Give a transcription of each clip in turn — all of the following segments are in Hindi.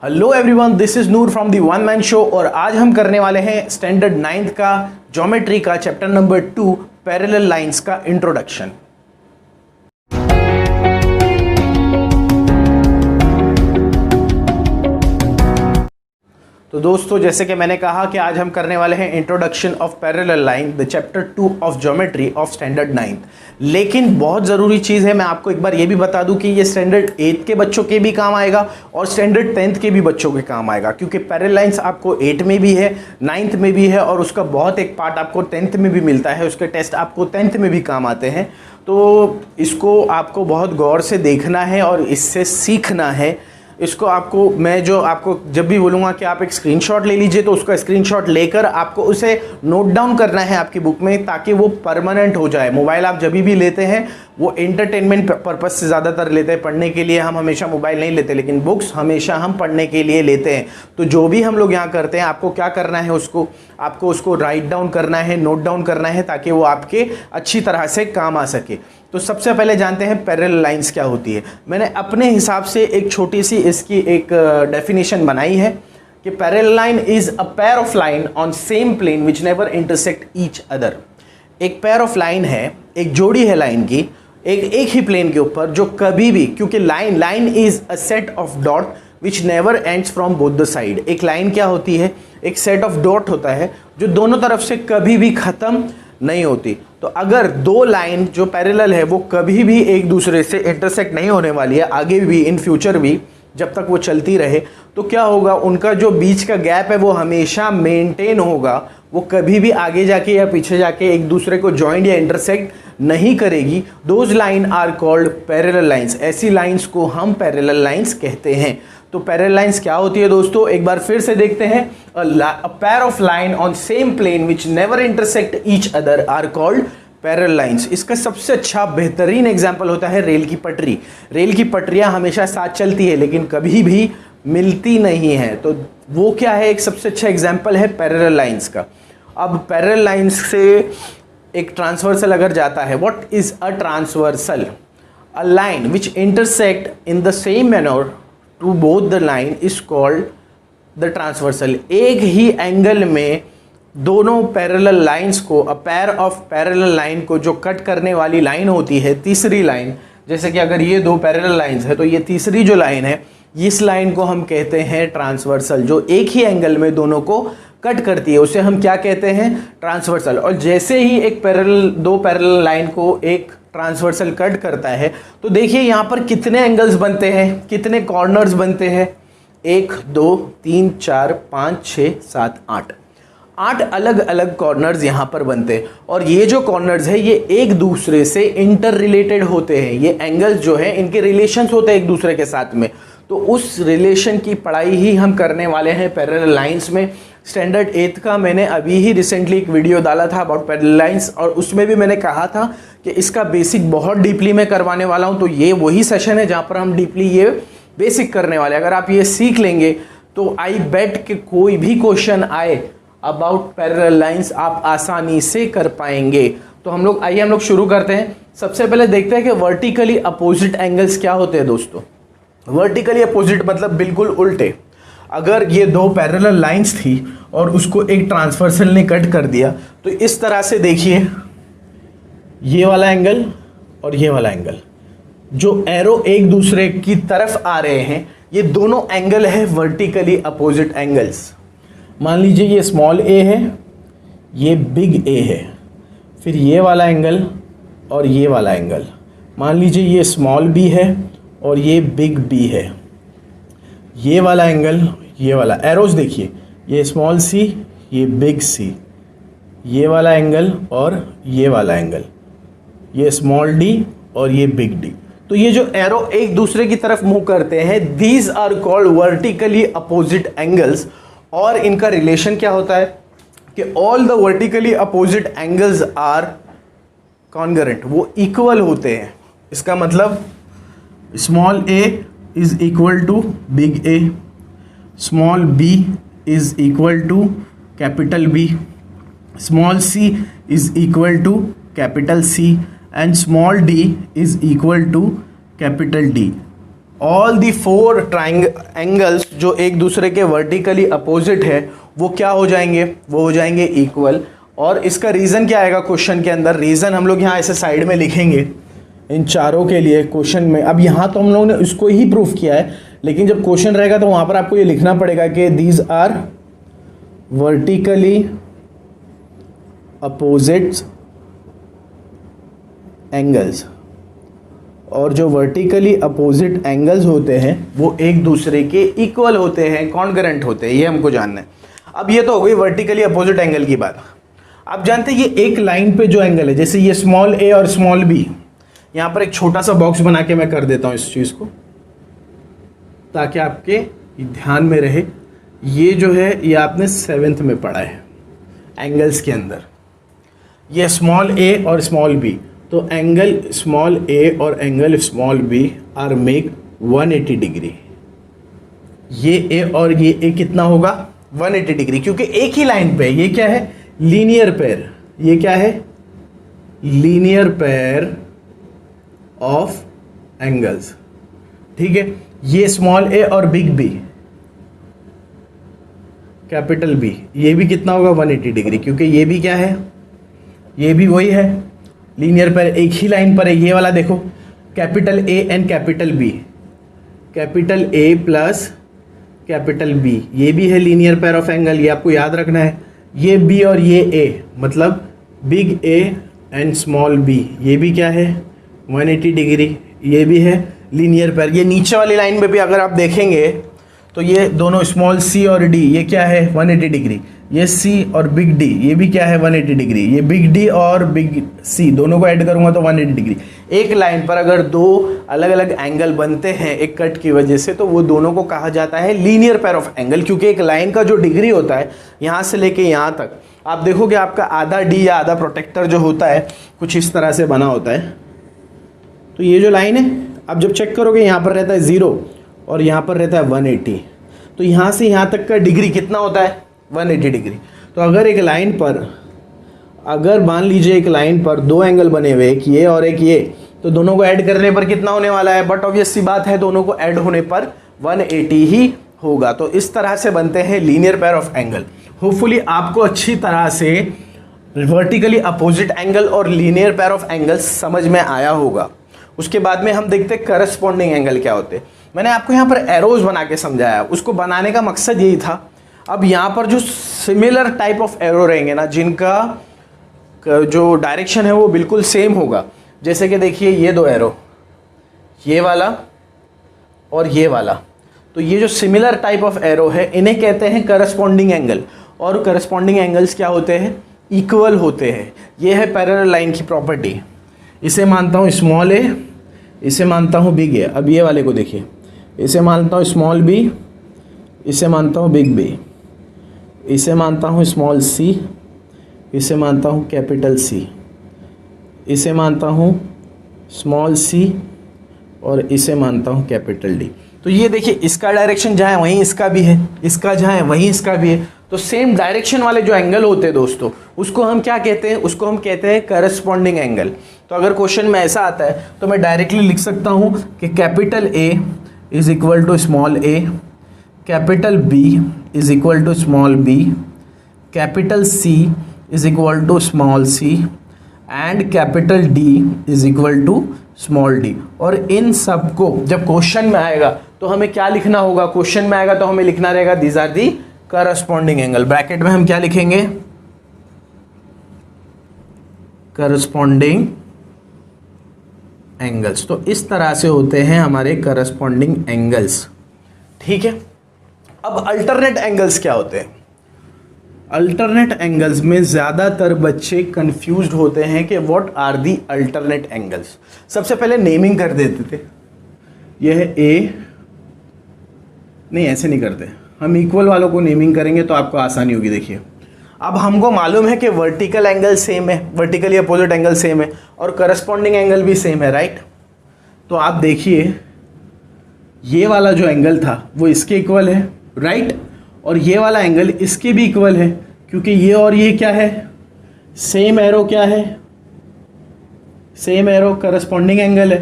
Hello everyone, this is Noor from the one man show और आज हम करने वाले हैं स्टैंडर्ड 9th का ज्योमेट्री का चैप्टर नंबर 2 पैरेलल लाइंस का इंट्रोडक्शन। तो दोस्तों, जैसे कि मैंने कहा कि आज हम करने वाले हैं introduction of parallel line, the chapter 2 of geometry of standard 9th। लेकिन बहुत ज़रूरी चीज़ है, मैं आपको एक बार ये भी बता दूं कि ये स्टैंडर्ड 8th के बच्चों के भी काम आएगा और स्टैंडर्ड 10th के भी बच्चों के काम आएगा, क्योंकि पैरेलल लाइंस आपको 8 में भी है, 9th में भी है और उसका बहुत एक पार्ट आपको 10th में भी मिलता है, उसके टेस्ट आपको 10th में भी काम आते हैं। तो इसको आपको बहुत गौर से देखना है और इससे सीखना है। इसको आपको मैं जो आपको जब भी बोलूँगा कि आप एक स्क्रीनशॉट ले लीजिए, तो उसका स्क्रीनशॉट लेकर आपको उसे नोट डाउन करना है आपकी बुक में, ताकि वो परमानेंट हो जाए। मोबाइल आप जब भी लेते हैं वो एंटरटेनमेंट पर्पस से ज़्यादातर लेते हैं, पढ़ने के लिए हम हमेशा मोबाइल नहीं लेते, लेकिन बुक्स हमेशा हम पढ़ने के लिए लेते हैं। तो जो भी हम लोग यहाँ करते हैं, आपको क्या करना है, आपको उसको राइट डाउन करना है, नोट डाउन करना है, ताकि वो आपके अच्छी तरह से काम आ सके। तो सबसे पहले जानते हैं पैरेलल लाइंस क्या होती है। मैंने अपने हिसाब से एक छोटी सी इसकी एक डेफिनेशन बनाई है कि parallel line is a pair of line on same plane which never intersect each other. एक पेयर ऑफ लाइन है, एक जोड़ी है लाइन की एक ही प्लेन के ऊपर, जो कभी भी, क्योंकि line is a set of dot which never ends from both the side. एक लाइन क्या होती है, एक सेट ऑफ डॉट होता है जो दोनों तरफ से कभी भी खत्म नहीं होती। तो अगर दो लाइन जो पैरेलल है वो कभी भी एक दूसरे से इंटरसेक्ट नहीं होने वाली है, आगे भी इन फ्यूचर भी जब तक वो चलती रहे, तो क्या होगा, उनका जो बीच का गैप है वो हमेशा मेंटेन होगा। वो कभी भी आगे जाके या पीछे जाके एक दूसरे को जॉइंट या इंटरसेक्ट नहीं करेगी। Those line are called parallel lines. ऐसी लाइंस को हम पैरेलल लाइंस कहते हैं। तो पैरेलल लाइंस क्या होती है दोस्तों, एक बार फिर से देखते हैं। A pair of line on same plane which never intersect each other are called parallel lines. इसका सबसे अच्छा बेहतरीन एग्जांपल होता है रेल की पटरी। रेल की पटरियां हमेशा साथ चलती है लेकिन कभी भी मिलती नहीं है। तो वो क्या है, एक सबसे अच्छा एग्जांपल है पैरेलल लाइंस का। अब पैरेलल लाइंस से एक ट्रांसवर्सल अगर जाता है, what is a transversal? A line which intersect in the same manner to both the line is called the transversal. एक ही एंगल में दोनों पैरेलल लाइंस को, a pair of parallel line को जो कट करने वाली लाइन होती है, तीसरी लाइन, जैसे कि अगर ये दो पैरेलल लाइंस है तो ये तीसरी जो लाइन है, इस लाइन को हम कहते हैं ट्रांसवर्सल। जो एक ही एंगल में दोनों को कट करती है उसे हम क्या कहते हैं, ट्रांसवर्सल। और जैसे ही एक दो पैरेलल लाइन को एक ट्रांसवर्सल कट करता है, तो देखिए यहाँ पर कितने एंगल्स बनते हैं, कितने कॉर्नर्स बनते हैं, 1 2 3 4 5 6 7 8 अलग अलग कॉर्नर्स यहाँ पर बनते हैं। और ये जो कॉर्नर्स है ये एक दूसरे से इंटर रिलेटेड होते हैं। ये एंगल्स जो है इनके रिलेशंस होते हैं एक दूसरे के साथ में। तो उस रिलेशन की पढ़ाई ही हम करने वाले हैं पैरेलल लाइंस में। स्टैंडर्ड 8th का मैंने अभी ही रिसेंटली एक वीडियो डाला था अबाउट पैरेलल लाइंस, और उसमें भी मैंने कहा था कि इसका बेसिक बहुत डीपली मैं करवाने वाला हूँ। तो ये वही सेशन है जहाँ पर हम डीपली ये बेसिक करने वाले हैं। अगर आप ये सीख लेंगे तो आई बेट कि कोई भी क्वेश्चन आए अबाउट पैरेलल लाइंस आप आसानी से कर पाएंगे। तो हम लोग शुरू करते हैं। सबसे पहले देखते हैं कि वर्टिकली अपोजिट एंगल्स क्या होते हैं दोस्तों। वर्टिकली अपोजिट मतलब बिल्कुल उल्टे। अगर ये दो पैरेलल लाइंस थी और उसको एक ट्रांसवर्सल ने कट कर दिया, तो इस तरह से देखिए, ये वाला एंगल और ये वाला एंगल, जो एरो एक दूसरे की तरफ आ रहे हैं, ये दोनों एंगल है वर्टिकली अपोजिट एंगल्स। मान लीजिए ये स्मॉल ए है, ये बिग ए है, फिर ये वाला एंगल और ये वाला एंगल। मान लीजिए ये स्मॉल बी है और ये बिग बी है। ये वाला एंगल, ये वाला एरोज देखिए, ये स्मॉल सी, ये बिग सी, ये वाला एंगल और ये वाला एंगल, ये स्मॉल डी और ये बिग डी। तो ये जो एरो एक दूसरे की तरफ मूव करते हैं, these are called vertically opposite angles. और इनका रिलेशन क्या होता है कि all the vertically opposite angles are congruent, वो इक्वल होते हैं। इसका मतलब small A is equal to big A, small B is equal to capital B, small C is equal to capital C, and small D is equal to capital D. All the 4 angles जो एक दूसरे के वर्टिकली अपोजिट है वो क्या हो जाएंगे, वो हो जाएंगे इक्वल। और इसका रीज़न क्या आएगा क्वेश्चन के अंदर, रीज़न हम लोग यहाँ ऐसे साइड में लिखेंगे इन चारों के लिए क्वेश्चन में। अब यहाँ तो हम लोगों ने इसको ही प्रूफ किया है, लेकिन जब क्वेश्चन रहेगा तो वहाँ पर आपको ये लिखना पड़ेगा कि these are vertically opposite angles, और जो वर्टिकली अपोजिट एंगल्स होते हैं वो एक दूसरे के इक्वल होते हैं, कॉन्ग्रुएंट होते हैं, ये हमको जानना है। अब ये तो हो गई वर्टिकली अपोजिट एंगल की बात। आप जानते हैं ये एक लाइन पे जो एंगल है, जैसे ये स्मॉल ए और स्मॉल बी, यहाँ पर एक छोटा सा बॉक्स बना के मैं कर देता हूँ इस चीज़ को ताकि आपके ध्यान में रहे। ये जो है ये आपने 7th में पढ़ा है एंगल्स के अंदर, ये स्मॉल ए और स्मॉल बी, तो एंगल स्मॉल ए और angle small B are make 180 degree. ये ए और ये ए कितना होगा 180 डिग्री, क्योंकि एक ही लाइन पे, ये क्या है लीनियर पेयर, ये क्या है लीनियर पेयर ऑफ एंगल्स, ठीक है। ये स्मॉल ए और बिग बी कैपिटल बी, ये भी कितना होगा 180 डिग्री, क्योंकि ये भी क्या है ये भी वही है लीनियर पेयर, एक ही लाइन पर है। ये वाला देखो capital A and capital B, capital A plus capital B, ये भी है लीनियर पेयर ऑफ एंगल, ये आपको याद रखना है। ये बी और ये ए मतलब big A and small B, ये भी क्या है 180 डिग्री, ये भी है लीनियर पेयर। ये नीचे वाली लाइन में भी अगर आप देखेंगे तो ये दोनों स्मॉल सी और डी, ये क्या है 180 डिग्री। ये सी और बिग डी, ये भी क्या है 180 डिग्री। ये बिग डी और बिग सी दोनों को ऐड करूंगा तो 180 डिग्री। एक लाइन पर अगर दो अलग अलग एंगल बनते हैं एक कट की वजह से, तो वो दोनों को कहा जाता है लीनियर पेयर ऑफ एंगल, क्योंकि एक लाइन का जो डिग्री होता है यहाँ से लेके यहाँ तक, आप देखोगे आपका आधा डी या आधा प्रोटेक्टर जो होता है कुछ इस तरह से बना होता है। तो ये जो लाइन है आप जब चेक करोगे यहाँ पर रहता है 0 और यहाँ पर रहता है 180, तो यहाँ से यहाँ तक का डिग्री कितना होता है 180 डिग्री। तो अगर एक लाइन पर, अगर मान लीजिए एक लाइन पर दो एंगल बने हुए, एक ये और एक ये, तो दोनों को ऐड करने पर कितना होने वाला है, बट ऑब्वियस सी बात है दोनों को ऐड होने पर 180 ही होगा। तो इस तरह से बनते हैं linear pair of angle. Hopefully आपको अच्छी तरह से वर्टिकली अपोजिट एंगल और लीनियर पेयर ऑफ एंगल समझ में आया होगा। उसके बाद में हम देखते हैं करस्पॉन्डिंग एंगल क्या होते हैं। मैंने आपको यहाँ पर एरोज बना के समझाया, उसको बनाने का मकसद यही था। अब यहाँ पर जो सिमिलर टाइप ऑफ एरो रहेंगे ना, जिनका जो डायरेक्शन है वो बिल्कुल सेम होगा, जैसे कि देखिए ये दो एरो, ये वाला और ये वाला, तो ये जो सिमिलर टाइप ऑफ एरो है इन्हें कहते हैं करस्पॉन्डिंग एंगल। और करस्पॉन्डिंग एंगल्स क्या होते हैं, इक्वल होते हैं। ये है पैरेलल लाइन की प्रॉपर्टी। इसे मानता हूँ स्मॉल ए, इसे मानता हूँ बिग ए। अब ये वाले को देखिए, इसे मानता हूँ स्मॉल बी, इसे मानता हूँ बिग बी, इसे मानता हूँ स्मॉल सी, इसे मानता हूँ कैपिटल सी, इसे मानता हूँ स्मॉल सी और इसे मानता हूँ कैपिटल डी। तो ये देखिए इसका डायरेक्शन जहाँ है वहीं इसका भी है, इसका जहाँ है वहीं इसका भी है। तो सेम डायरेक्शन वाले जो एंगल होते हैं दोस्तों, उसको हम क्या कहते हैं, उसको हम कहते हैं करस्पॉन्डिंग एंगल। तो अगर क्वेश्चन में ऐसा आता है तो मैं डायरेक्टली लिख सकता हूँ कि capital A is equal to small A, capital B is equal to small B, capital C is equal to small C and capital D is equal to small D. और इन सब को जब क्वेश्चन में आएगा तो हमें क्या लिखना होगा, क्वेश्चन में आएगा तो हमें लिखना रहेगा these are the corresponding angle. Bracket में हम क्या लिखेंगे, करस्पॉन्डिंग एंगल्स। तो इस तरह से होते हैं हमारे करस्पॉन्डिंग एंगल्स, ठीक है। अब अल्टरनेट एंगल्स क्या होते हैं। अल्टरनेट एंगल्स में ज़्यादातर बच्चे कंफ्यूज्ड होते हैं कि what are the alternate angles. सबसे पहले नेमिंग कर देते थे, यह है ए, नहीं ऐसे नहीं करते, हम इक्वल वालों को नेमिंग करेंगे तो आपको आसानी होगी। देखिए अब हमको मालूम है कि वर्टिकल एंगल सेम है, वर्टिकली अपोजिट एंगल सेम है और करस्पॉन्डिंग एंगल भी सेम है, राइट। तो आप देखिए ये वाला जो एंगल था वो इसके इक्वल है, राइट, और ये वाला एंगल इसके भी इक्वल है, क्योंकि ये और ये क्या है, सेम एरो, क्या है सेम एरो, करस्पॉन्डिंग एंगल है।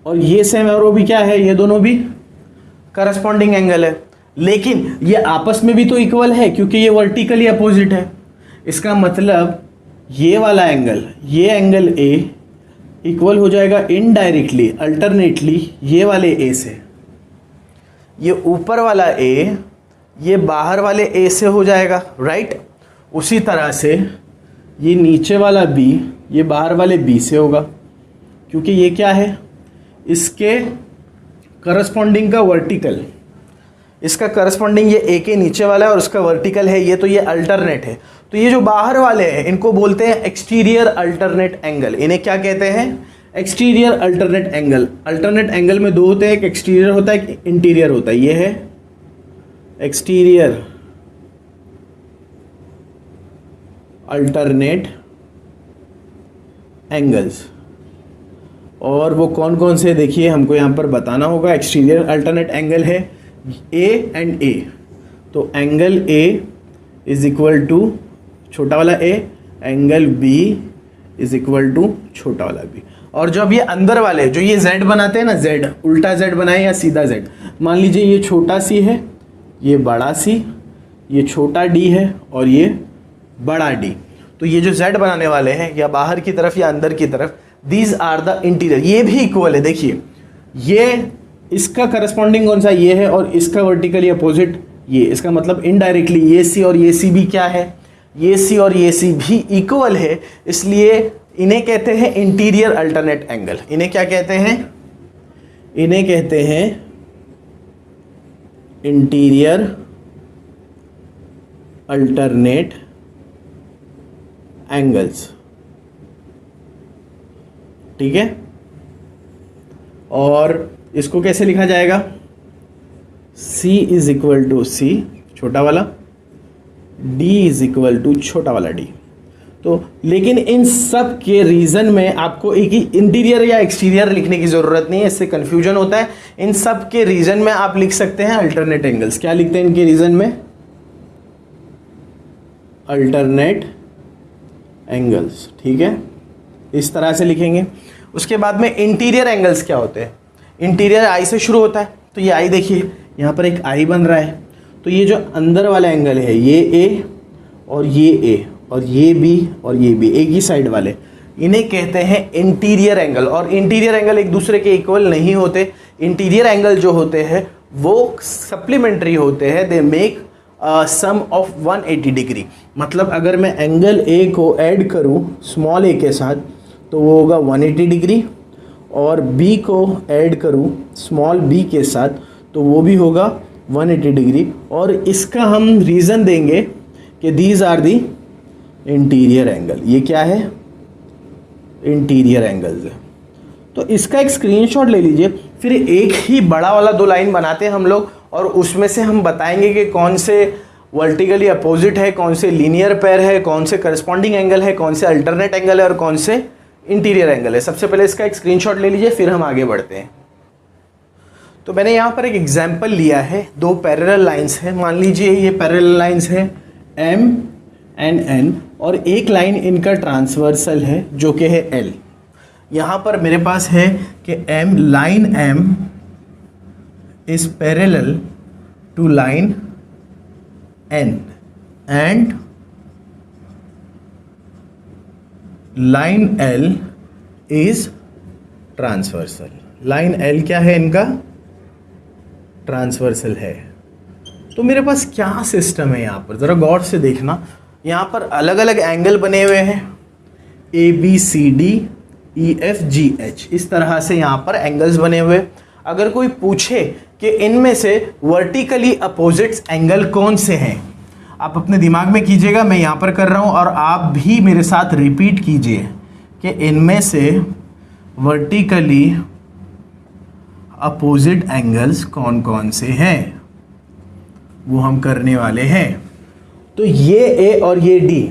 और ये सेम है और वो भी क्या है, ये दोनों भी करस्पॉन्डिंग एंगल है, लेकिन ये आपस में भी तो इक्वल है क्योंकि ये वर्टिकली अपोजिट है। इसका मतलब ये वाला एंगल, ये एंगल ए इक्वल हो जाएगा इनडायरेक्टली अल्टरनेटली ये वाले ए से। ये ऊपर वाला ए ये बाहर वाले ए से हो जाएगा, राइट। उसी तरह से ये नीचे वाला बी ये बाहर वाले बी से होगा, क्योंकि ये क्या है, इसके करस्पॉन्डिंग का वर्टिकल, इसका करस्पॉन्डिंग ये ए के नीचे वाला है और उसका वर्टिकल है ये, तो ये अल्टरनेट है। तो ये जो बाहर वाले हैं इनको बोलते हैं एक्सटीरियर अल्टरनेट एंगल। इन्हें क्या कहते हैं, exterior alternate angle. Alternate angle में दो होते हैं, एक एक्सटीरियर होता है एक इंटीरियर होता है। ये है एक्सटीरियर अल्टरनेट एंगल्स, और वो कौन कौन से देखिए हमको यहाँ पर बताना होगा। एक्सटीरियर अल्टरनेट एंगल है ए एंड ए, तो angle A is equal to छोटा वाला A, angle B is equal to छोटा वाला बी। और जब ये अंदर वाले जो ये z बनाते हैं ना, z उल्टा z बनाए या सीधा z, मान लीजिए ये छोटा सी है, ये बड़ा सी, ये छोटा d है और ये बड़ा d, तो ये जो z बनाने वाले हैं या बाहर की तरफ या अंदर की तरफ, दीज आर द इंटीरियर। ये भी इक्वल है, देखिए ये इसका करस्पॉन्डिंग कौन सा, ये है, और इसका वर्टिकली अपोजिट ये। इसका मतलब इनडायरेक्टली ये सी और ये सी भी क्या है, ये सी और ये सी भी इक्वल है, इसलिए इन्हें कहते हैं इंटीरियर अल्टरनेट एंगल। इन्हें क्या कहते हैं, इन्हें कहते हैं इंटीरियर अल्टरनेट एंगल्स, ठीक है। और इसको कैसे लिखा जाएगा, C इज इक्वल टू सी छोटा वाला, D इज इक्वल टू छोटा वाला D। तो लेकिन इन सब के रीजन में आपको एक ही इंटीरियर या एक्सटीरियर लिखने की जरूरत नहीं है, इससे कंफ्यूजन होता है। इन सब के रीजन में आप लिख सकते हैं अल्टरनेट एंगल्स। क्या लिखते हैं इनके रीजन में, अल्टरनेट एंगल्स, ठीक है, इस तरह से लिखेंगे। उसके बाद में इंटीरियर एंगल्स क्या होते हैं, इंटीरियर आई से शुरू होता है, तो ये आई देखिए यहाँ पर एक आई बन रहा है, तो ये जो अंदर वाला एंगल है ये ए और ये ए और ये बी और ये बी, एक ही साइड वाले, इन्हें कहते हैं इंटीरियर एंगल। और इंटीरियर एंगल एक दूसरे के इक्वल नहीं होते। इंटीरियर एंगल जो होते हैं वो सप्लीमेंट्री होते हैं, they make sum of 180 degree. मतलब अगर मैं एंगल ए को ऐड करूँ स्मॉल ए के साथ तो वो होगा 180 डिग्री, और बी को ऐड करूँ स्मॉल बी के साथ तो वो भी होगा 180 डिग्री। और इसका हम रीज़न देंगे कि these are the interior angle. ये क्या है, इंटीरियर एंगल्स है। तो इसका एक स्क्रीनशॉट ले लीजिए, फिर एक ही बड़ा वाला दो लाइन बनाते हैं हम लोग, और उसमें से हम बताएंगे कि कौन से वर्टिकली अपोजिट है, कौन से लीनियर पेयर है, कौन से करस्पॉन्डिंग एंगल है, कौन से अल्टरनेट एंगल है और कौन से इंटीरियर एंगल है। सबसे पहले इसका एक स्क्रीनशॉट ले लीजिए, फिर हम आगे बढ़ते हैं। तो मैंने यहाँ पर एक एग्जाम्पल लिया है, दो पैरेलल लाइंस हैं। मान लीजिए ये पैरेलल लाइंस है M एंड N, और एक लाइन इनका ट्रांसवर्सल है जो कि है L। यहाँ पर मेरे पास है कि line M is parallel to line N and line L is transversal. Line L क्या है, इनका ट्रांसवर्सल है। तो मेरे पास क्या सिस्टम है यहाँ पर, ज़रा गौर से देखना। यहाँ पर अलग अलग एंगल बने हुए हैं, ABCD EFGH, इस तरह से यहाँ पर एंगल्स बने हुए। अगर कोई पूछे कि इनमें से वर्टिकली अपोजिट्स एंगल कौन से हैं, आप अपने दिमाग में कीजिएगा, मैं यहाँ पर कर रहा हूँ और आप भी मेरे साथ रिपीट कीजिए कि इनमें से वर्टिकली अपोजिट एंगल्स कौन कौन से हैं, वो हम करने वाले हैं। तो ये ए और ये डी,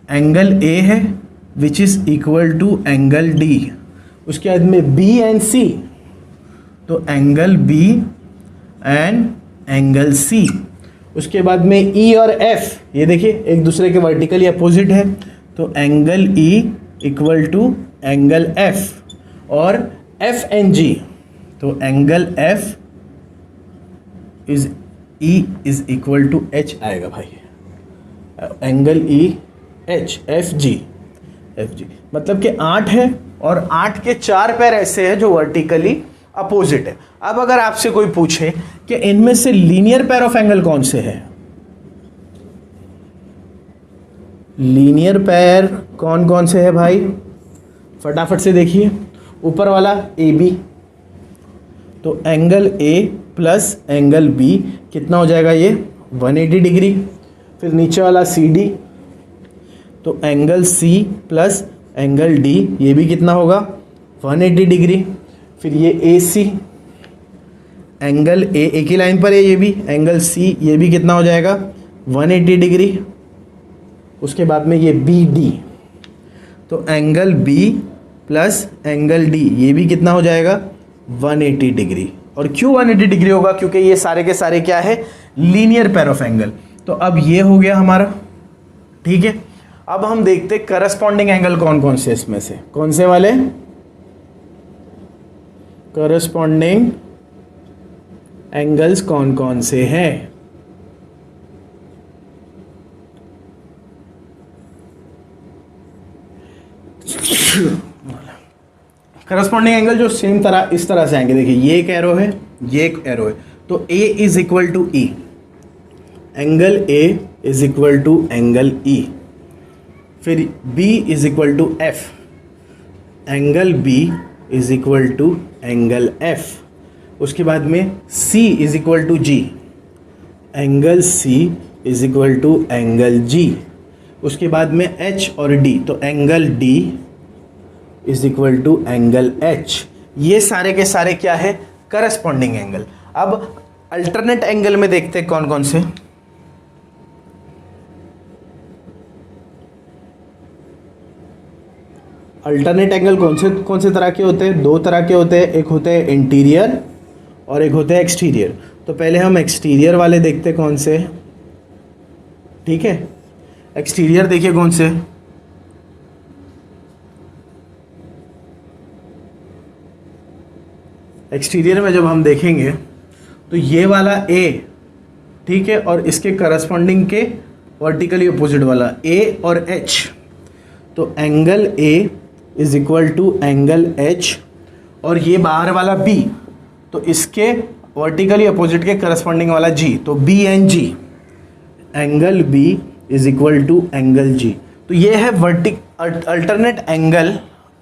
एंगल ए है which is equal to angle D. उसके बाद में बी एंड सी, तो angle B and angle C. उसके बाद में ई और एफ, ये देखिए एक दूसरे के वर्टिकली अपोजिट है, तो angle E equal to angle F. और एफ एंड जी, तो angle F is E is equal to H आएगा भाई, angle E H, F G मतलब कि 8 है और 8 के 4 पैर ऐसे हैं जो वर्टिकली अपोजिट है। अब अगर आपसे कोई पूछे कि इनमें से लीनियर पैर ऑफ एंगल कौन से है, लीनियर पैर कौन कौन से है भाई, फटाफट से देखिए। ऊपर वाला ए बी, तो angle A plus angle B कितना हो जाएगा, ये 180 डिग्री। फिर नीचे वाला सी डी, तो angle C plus angle D, ये भी कितना होगा 180 डिग्री। फिर ये ए सी, एंगल ए एक ही लाइन पर है, ये भी एंगल सी, ये भी कितना हो जाएगा 180 डिग्री। उसके बाद में ये बी डी, तो angle B plus angle D, ये भी कितना हो जाएगा 180 डिग्री। और क्यों 180 डिग्री होगा, क्योंकि ये सारे के सारे क्या है, लीनियर पैर ऑफ एंगल। तो अब ये हो गया हमारा, ठीक है। अब हम देखते करस्पॉन्डिंग एंगल कौन कौन से, इसमें से कौन से वाले करस्पॉन्डिंग एंगल्स कौन कौन से हैं। करस्पॉन्डिंग एंगल जो सेम तरह इस तरह से आएंगे, देखिए ये एक एरो है, ये एक एरो है, तो A is equal to E, angle A is equal to angle E. फिर B is equal to F, angle B is equal to angle F। उसके बाद में C is equal to G, angle C is equal to angle G। उसके बाद में H और D, तो angle D is equal to angle H। ये सारे के सारे क्या है, करस्पॉन्डिंग एंगल। अब अल्टरनेट एंगल में देखते हैं कौन कौन से। अल्टरनेट एंगल कौन से तरह के होते हैं, दो तरह के होते हैं, एक होते हैं इंटीरियर और एक होते हैं एक्सटीरियर। तो पहले हम एक्सटीरियर वाले देखते हैं कौन से, ठीक है। एक्सटीरियर देखिए कौन से, एक्सटीरियर में जब हम देखेंगे तो ये वाला ए, ठीक है, और इसके करस्पॉन्डिंग के वर्टिकली अपोजिट वाला ए और एच, तो angle A is equal to angle H, और ये बाहर वाला बी, तो इसके वर्टिकली अपोजिट के करस्पॉन्डिंग वाला जी, तो B and G, angle B is equal to angle G. तो ये है alternate angle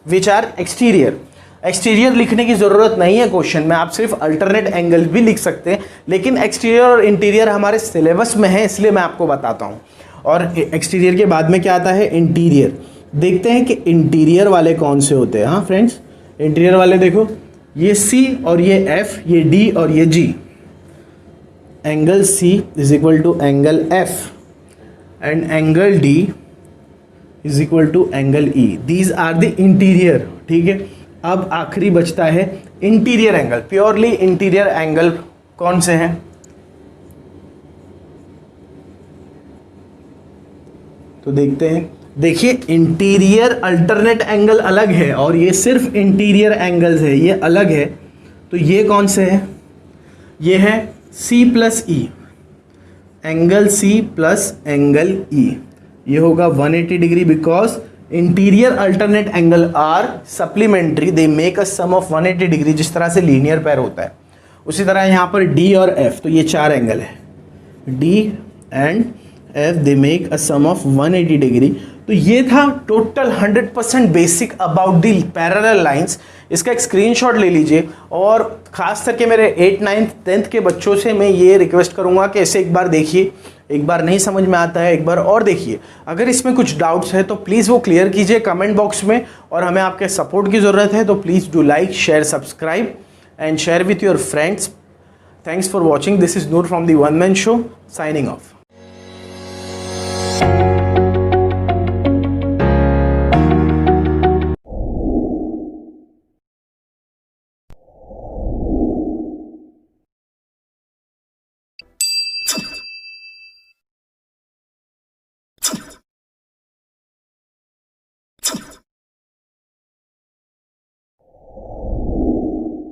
which are exterior. Exterior लिखने की ज़रूरत नहीं है क्वेश्चन में, आप सिर्फ अल्टरनेट एंगल भी लिख सकते हैं, लेकिन एक्सटीरियर और इंटीरियर हमारे सिलेबस में है, इसलिए मैं आपको बताता हूँ। और एक्सटीरियर के बाद में क्या आता है, इंटीरियर। देखते हैं कि इंटीरियर वाले कौन से होते हैं। हाँ फ्रेंड्स, इंटीरियर वाले देखो, ये C और ये F, ये D और ये G, angle C is equal to angle F and angle D is equal to angle E। These are the interior, ठीक है। अब आखिरी बचता है interior angle. Purely interior angle कौन से हैं, तो देखते हैं। देखिए इंटीरियर अल्टरनेट एंगल अलग है और ये सिर्फ इंटीरियर एंगल्स है, ये अलग है। तो ये कौन से है, ये है C plus E, angle C plus angle E। ये होगा 180 degree, because interior alternate angle are supplementary, they make a sum of 180 degree, जिस तरह से लीनियर पैर होता है। उसी तरह यहाँ पर D और F, तो ये चार एंगल है, D and F, they make a sum of 180 degree. तो ये था total 100% basic about the parallel lines. इसका एक स्क्रीनशॉट ले लीजिए, और ख़ास करके मेरे 8th 9th 10th के बच्चों से मैं ये रिक्वेस्ट करूँगा कि इसे एक बार देखिए, एक बार नहीं समझ में आता है एक बार और देखिए। अगर इसमें कुछ डाउट्स है तो प्लीज़ वो क्लियर कीजिए कमेंट बॉक्स में, और हमें आपके सपोर्ट की ज़रूरत है। तो please do like, share, subscribe and share with your friends. Thanks for watching. This is Noor from the one man show, signing off.